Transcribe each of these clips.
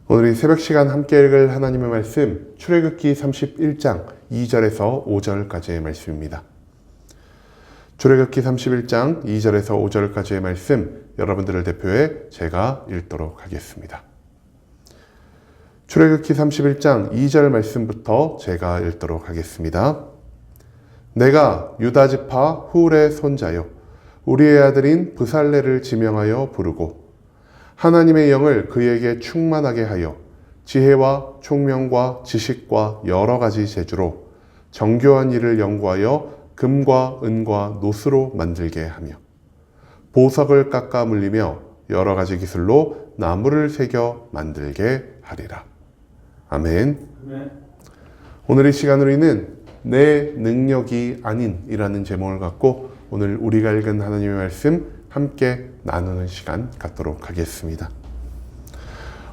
오늘 이 새벽 시간 함께 읽을 하나님의 말씀, 출애굽기 31장 2절에서 5절까지의 말씀입니다. 출애굽기 31장 2절에서 5절까지의 말씀, 여러분들을 대표해 제가 읽도록 하겠습니다. 출애굽기 31장 2절 말씀부터 제가 읽도록 하겠습니다. 내가 유다 지파 훌의 손자요 우리의 아들인 브살레를 지명하여 부르고 하나님의 영을 그에게 충만하게 하여 지혜와 총명과 지식과 여러 가지 재주로 정교한 일을 연구하여 금과 은과 노스로 만들게 하며 보석을 깎아 물리며 여러 가지 기술로 나무를 새겨 만들게 하리라. 아멘. 오늘 이 시간 우리는 내 능력이 아닌이라는 제목을 갖고 오늘 우리가 읽은 하나님의 말씀 함께 나누는 시간 갖도록 하겠습니다.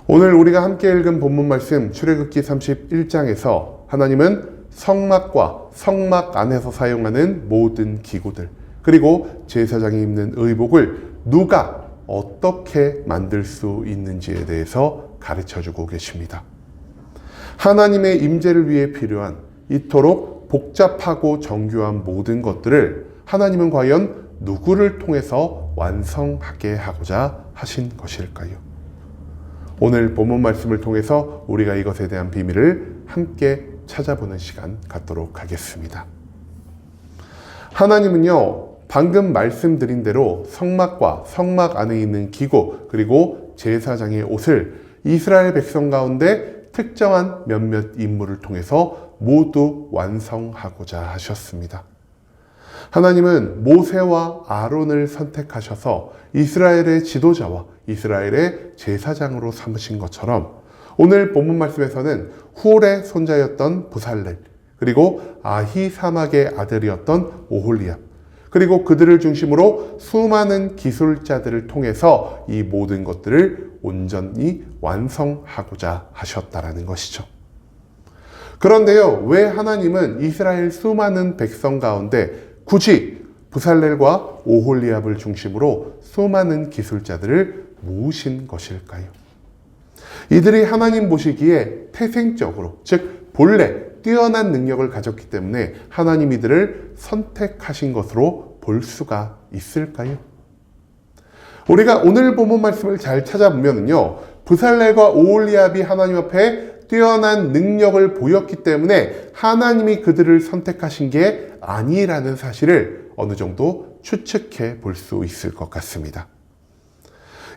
오늘 우리가 함께 읽은 본문 말씀 출애굽기 31장에서 하나님은 성막과 성막 안에서 사용하는 모든 기구들 그리고 제사장이 입는 의복을 누가 어떻게 만들 수 있는지에 대해서 가르쳐주고 계십니다. 하나님의 임재를 위해 필요한 이토록 복잡하고 정교한 모든 것들을 하나님은 과연 누구를 통해서 완성하게 하고자 하신 것일까요? 오늘 본문 말씀을 통해서 우리가 이것에 대한 비밀을 함께 찾아보는 시간 갖도록 하겠습니다. 하나님은요, 방금 말씀드린 대로 성막과 성막 안에 있는 기구 그리고 제사장의 옷을 이스라엘 백성 가운데 특정한 몇몇 인물을 통해서 모두 완성하고자 하셨습니다. 하나님은 모세와 아론을 선택하셔서 이스라엘의 지도자와 이스라엘의 제사장으로 삼으신 것처럼 오늘 본문 말씀에서는 훌의 손자였던 브살렐 그리고 아히사막의 아들이었던 오홀리압 그리고 그들을 중심으로 수많은 기술자들을 통해서 이 모든 것들을 온전히 완성하고자 하셨다라는 것이죠. 그런데요, 왜 하나님은 이스라엘 수많은 백성 가운데 굳이 브살렐과 오홀리압을 중심으로 수많은 기술자들을 모으신 것일까요? 이들이 하나님 보시기에 태생적으로, 즉 본래 뛰어난 능력을 가졌기 때문에 하나님 이들을 선택하신 것으로 볼 수가 있을까요? 우리가 오늘 본문 말씀을 잘 찾아보면요, 브살렐과 오홀리압이 하나님 앞에 뛰어난 능력을 보였기 때문에 하나님이 그들을 선택하신 게 아니라는 사실을 어느 정도 추측해 볼 수 있을 것 같습니다.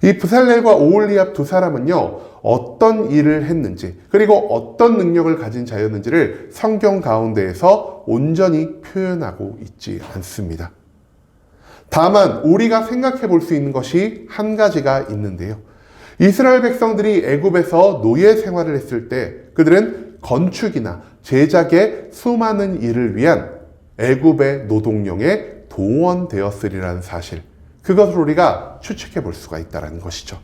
이 브살렐과 오홀리압 두 사람은요, 어떤 일을 했는지 그리고 어떤 능력을 가진 자였는지를 성경 가운데에서 온전히 표현하고 있지 않습니다. 다만 우리가 생각해 볼 수 있는 것이 한 가지가 있는데요. 이스라엘 백성들이 애굽에서 노예 생활을 했을 때 그들은 건축이나 제작의 수많은 일을 위한 애굽의 노동력에 동원되었으리라는 사실, 그것을 우리가 추측해 볼 수가 있다는 것이죠.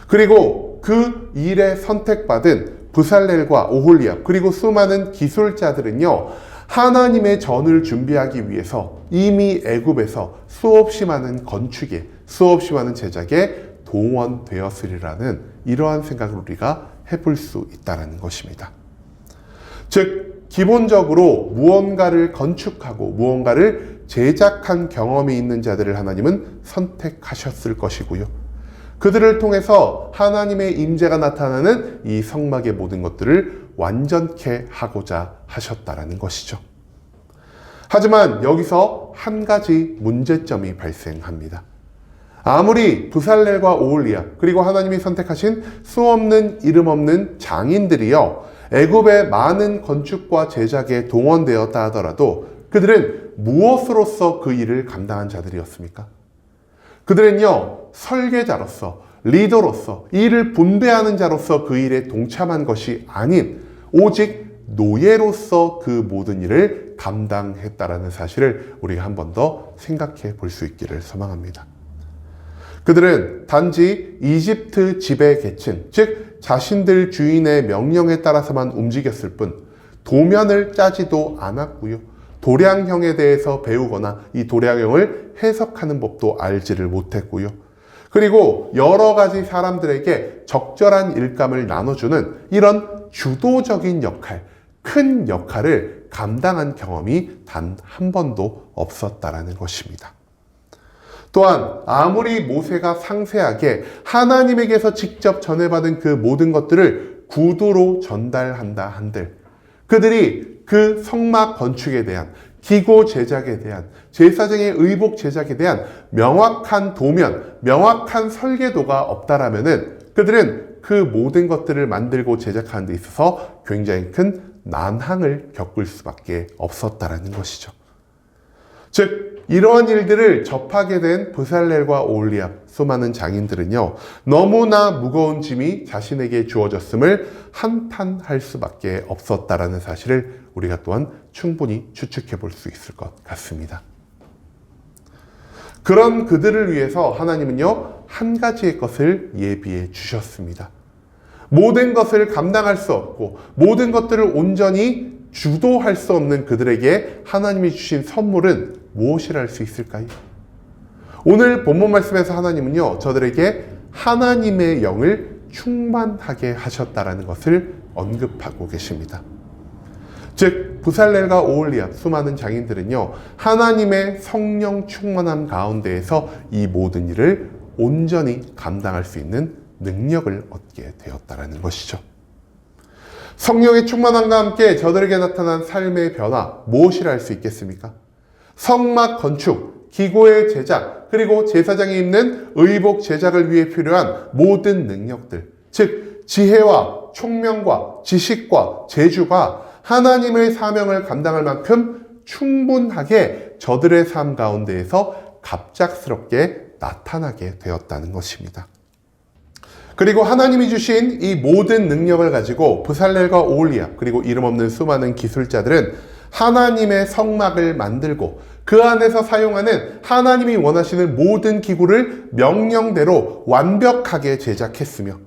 그리고 그 일에 선택받은 브살렐과 오홀리압 그리고 수많은 기술자들은요, 하나님의 전을 준비하기 위해서 이미 애굽에서 수없이 많은 건축에 수없이 많은 제작에 동원되었으리라는 이러한 생각을 우리가 해볼 수 있다는 것입니다. 즉 기본적으로 무언가를 건축하고 무언가를 제작한 경험이 있는 자들을 하나님은 선택하셨을 것이고요. 그들을 통해서 하나님의 임재가 나타나는 이 성막의 모든 것들을 완전케 하고자 하셨다라는 것이죠. 하지만 여기서 한 가지 문제점이 발생합니다. 아무리 브살렐과 오홀리압 그리고 하나님이 선택하신 수없는 이름 없는 장인들이요, 애굽의 많은 건축과 제작에 동원되었다 하더라도 그들은 무엇으로서 그 일을 감당한 자들이었습니까? 그들은요, 설계자로서, 리더로서, 일을 분배하는 자로서 그 일에 동참한 것이 아닌 오직 노예로서 그 모든 일을 감당했다라는 사실을 우리가 한 번 더 생각해 볼 수 있기를 소망합니다. 그들은 단지 이집트 지배 계층, 즉 자신들 주인의 명령에 따라서만 움직였을 뿐 도면을 짜지도 않았고요. 도량형에 대해서 배우거나 이 도량형을 해석하는 법도 알지를 못했고요. 그리고 여러 가지 사람들에게 적절한 일감을 나눠주는 이런 주도적인 역할, 큰 역할을 감당한 경험이 단 한 번도 없었다라는 것입니다. 또한 아무리 모세가 상세하게 하나님에게서 직접 전해받은 그 모든 것들을 구두로 전달한다 한들 그들이 그 성막 건축에 대한 기고 제작에 대한 제사장의 의복 제작에 대한 명확한 도면, 명확한 설계도가 없다라면은 그들은 그 모든 것들을 만들고 제작하는 데 있어서 굉장히 큰 난항을 겪을 수밖에 없었다라는 것이죠. 즉 이러한 일들을 접하게 된 브살렐과 오홀리압 수많은 장인들은요 너무나 무거운 짐이 자신에게 주어졌음을 한탄할 수밖에 없었다라는 사실을 우리가 또한 충분히 추측해 볼 수 있을 것 같습니다. 그런 그들을 위해서 하나님은요 한 가지의 것을 예비해 주셨습니다. 모든 것을 감당할 수 없고 모든 것들을 온전히 주도할 수 없는 그들에게 하나님이 주신 선물은 무엇이라 할 수 있을까요? 오늘 본문 말씀에서 하나님은요 저들에게 하나님의 영을 충만하게 하셨다라는 것을 언급하고 계십니다. 즉 브살렐과 오홀리압 수많은 장인들은요 하나님의 성령 충만함 가운데에서 이 모든 일을 온전히 감당할 수 있는 능력을 얻게 되었다라는 것이죠. 성령의 충만함과 함께 저들에게 나타난 삶의 변화 무엇이라 할 수 있겠습니까? 성막 건축, 기고의 제작, 그리고 제사장이 입는 의복 제작을 위해 필요한 모든 능력들, 즉 지혜와 총명과 지식과 재주가 하나님의 사명을 감당할 만큼 충분하게 저들의 삶 가운데에서 갑작스럽게 나타나게 되었다는 것입니다. 그리고 하나님이 주신 이 모든 능력을 가지고 브살렐과 오홀리압 그리고 이름 없는 수많은 기술자들은 하나님의 성막을 만들고 그 안에서 사용하는 하나님이 원하시는 모든 기구를 명령대로 완벽하게 제작했으며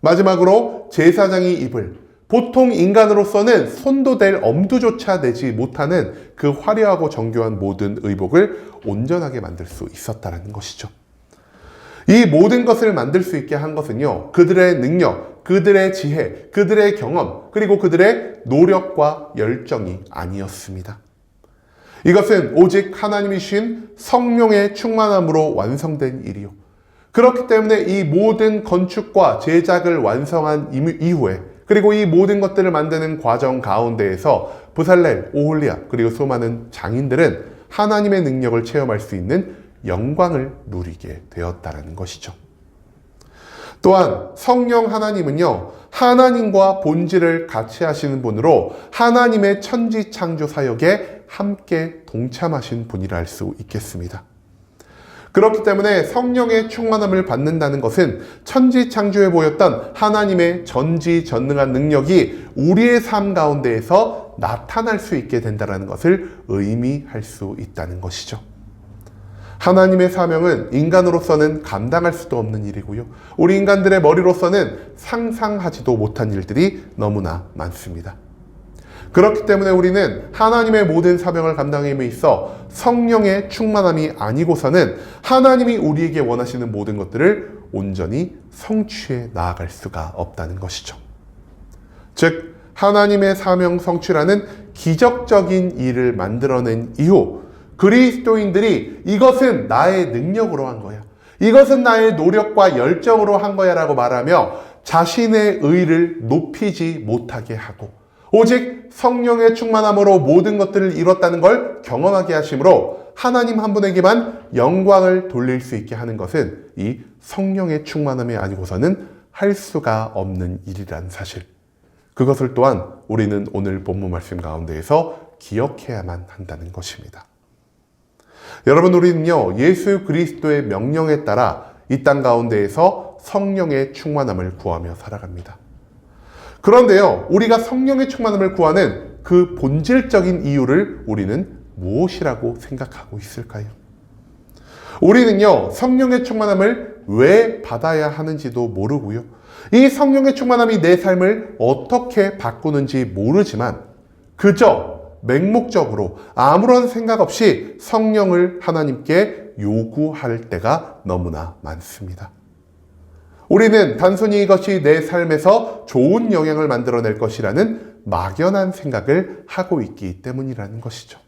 마지막으로 제사장이 입을 보통 인간으로서는 손도 댈 엄두조차 내지 못하는 그 화려하고 정교한 모든 의복을 온전하게 만들 수 있었다는 것이죠. 이 모든 것을 만들 수 있게 한 것은요 그들의 능력, 그들의 지혜, 그들의 경험 그리고 그들의 노력과 열정이 아니었습니다. 이것은 오직 하나님이 주신 성령의 충만함으로 완성된 일이요 그렇기 때문에 이 모든 건축과 제작을 완성한 이후에 그리고 이 모든 것들을 만드는 과정 가운데에서 브살렐, 오홀리압 그리고 수많은 장인들은 하나님의 능력을 체험할 수 있는 영광을 누리게 되었다는 것이죠. 또한 성령 하나님은요 하나님과 본질을 같이 하시는 분으로 하나님의 천지창조 사역에 함께 동참하신 분이라 할 수 있겠습니다. 그렇기 때문에 성령의 충만함을 받는다는 것은 천지창조에 보였던 하나님의 전지전능한 능력이 우리의 삶 가운데에서 나타날 수 있게 된다는 것을 의미할 수 있다는 것이죠. 하나님의 사명은 인간으로서는 감당할 수도 없는 일이고요. 우리 인간들의 머리로서는 상상하지도 못한 일들이 너무나 많습니다. 그렇기 때문에 우리는 하나님의 모든 사명을 감당함에 있어 성령의 충만함이 아니고서는 하나님이 우리에게 원하시는 모든 것들을 온전히 성취해 나아갈 수가 없다는 것이죠. 즉 하나님의 사명 성취라는 기적적인 일을 만들어낸 이후 그리스도인들이 이것은 나의 능력으로 한 거야, 이것은 나의 노력과 열정으로 한 거야 라고 말하며 자신의 의를 높이지 못하게 하고 오직 성령의 충만함으로 모든 것들을 이뤘다는 걸 경험하게 하심으로 하나님 한 분에게만 영광을 돌릴 수 있게 하는 것은 이 성령의 충만함이 아니고서는 할 수가 없는 일이란 사실, 그것을 또한 우리는 오늘 본문 말씀 가운데에서 기억해야만 한다는 것입니다. 여러분, 우리는요 예수 그리스도의 명령에 따라 이 땅 가운데에서 성령의 충만함을 구하며 살아갑니다. 그런데요 우리가 성령의 충만함을 구하는 그 본질적인 이유를 우리는 무엇이라고 생각하고 있을까요? 우리는요 성령의 충만함을 왜 받아야 하는지도 모르고요, 이 성령의 충만함이 내 삶을 어떻게 바꾸는지 모르지만 그저 맹목적으로 아무런 생각 없이 성령을 하나님께 요구할 때가 너무나 많습니다. 우리는 단순히 이것이 내 삶에서 좋은 영향을 만들어낼 것이라는 막연한 생각을 하고 있기 때문이라는 것이죠.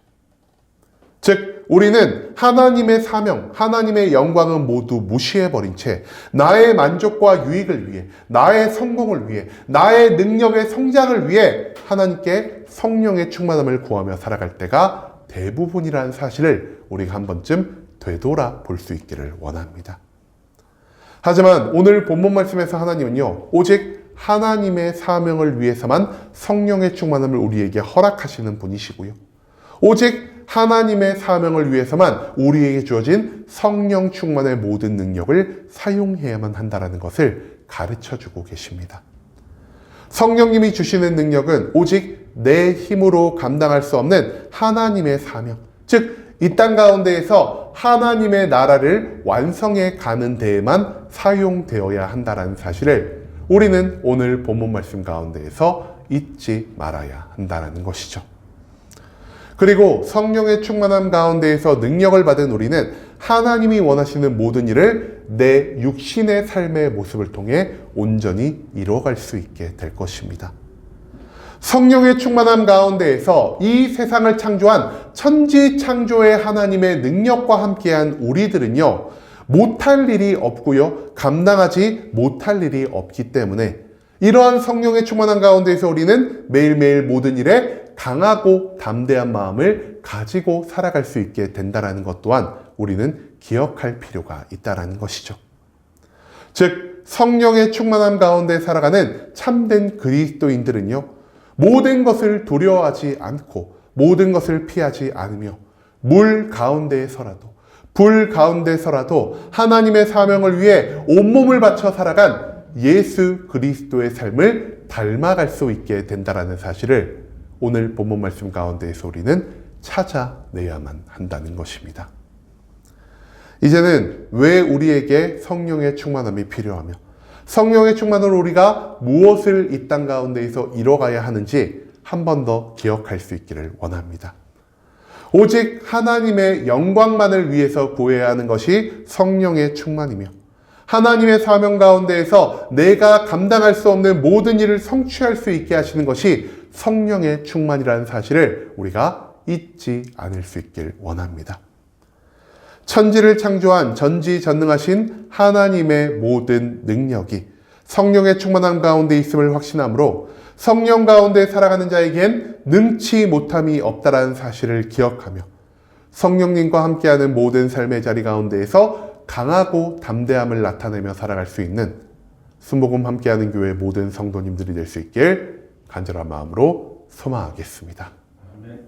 즉, 우리는 하나님의 사명, 하나님의 영광은 모두 무시해버린 채 나의 만족과 유익을 위해, 나의 성공을 위해, 나의 능력의 성장을 위해 하나님께 성령의 충만함을 구하며 살아갈 때가 대부분이라는 사실을 우리가 한 번쯤 되돌아 볼 수 있기를 원합니다. 하지만 오늘 본문 말씀에서 하나님은요, 오직 하나님의 사명을 위해서만 성령의 충만함을 우리에게 허락하시는 분이시고요, 오직 하나님의 사명을 위해서만 우리에게 주어진 성령 충만의 모든 능력을 사용해야만 한다는 것을 가르쳐주고 계십니다. 성령님이 주시는 능력은 오직 내 힘으로 감당할 수 없는 하나님의 사명, 즉 이 땅 가운데에서 하나님의 나라를 완성해 가는 데에만 사용되어야 한다는 사실을 우리는 오늘 본문 말씀 가운데에서 잊지 말아야 한다는 것이죠. 그리고 성령의 충만함 가운데에서 능력을 받은 우리는 하나님이 원하시는 모든 일을 내 육신의 삶의 모습을 통해 온전히 이루어갈 수 있게 될 것입니다. 성령의 충만함 가운데에서 이 세상을 창조한 천지창조의 하나님의 능력과 함께한 우리들은요, 못할 일이 없고요, 감당하지 못할 일이 없기 때문에 이러한 성령의 충만함 가운데에서 우리는 매일매일 모든 일에 강하고 담대한 마음을 가지고 살아갈 수 있게 된다는 것 또한 우리는 기억할 필요가 있다는 것이죠. 즉, 성령의 충만함 가운데 살아가는 참된 그리스도인들은요, 모든 것을 두려워하지 않고 모든 것을 피하지 않으며 물 가운데에서라도 불 가운데서라도 하나님의 사명을 위해 온몸을 바쳐 살아간 예수 그리스도의 삶을 닮아갈 수 있게 된다는 사실을 오늘 본문 말씀 가운데에서 우리는 찾아내야만 한다는 것입니다. 이제는 왜 우리에게 성령의 충만함이 필요하며 성령의 충만으로 우리가 무엇을 이 땅 가운데에서 이뤄가야 하는지 한 번 더 기억할 수 있기를 원합니다. 오직 하나님의 영광만을 위해서 구해야 하는 것이 성령의 충만이며 하나님의 사명 가운데에서 내가 감당할 수 없는 모든 일을 성취할 수 있게 하시는 것이 성령의 충만이라는 사실을 우리가 잊지 않을 수 있길 원합니다. 천지를 창조한 전지전능하신 하나님의 모든 능력이 성령의 충만함 가운데 있음을 확신함으로 성령 가운데 살아가는 자에겐 능치 못함이 없다라는 사실을 기억하며 성령님과 함께하는 모든 삶의 자리 가운데에서 강하고 담대함을 나타내며 살아갈 수 있는 순복음 함께하는 교회 모든 성도님들이 될 수 있길 간절한 마음으로 소망하겠습니다. 아멘.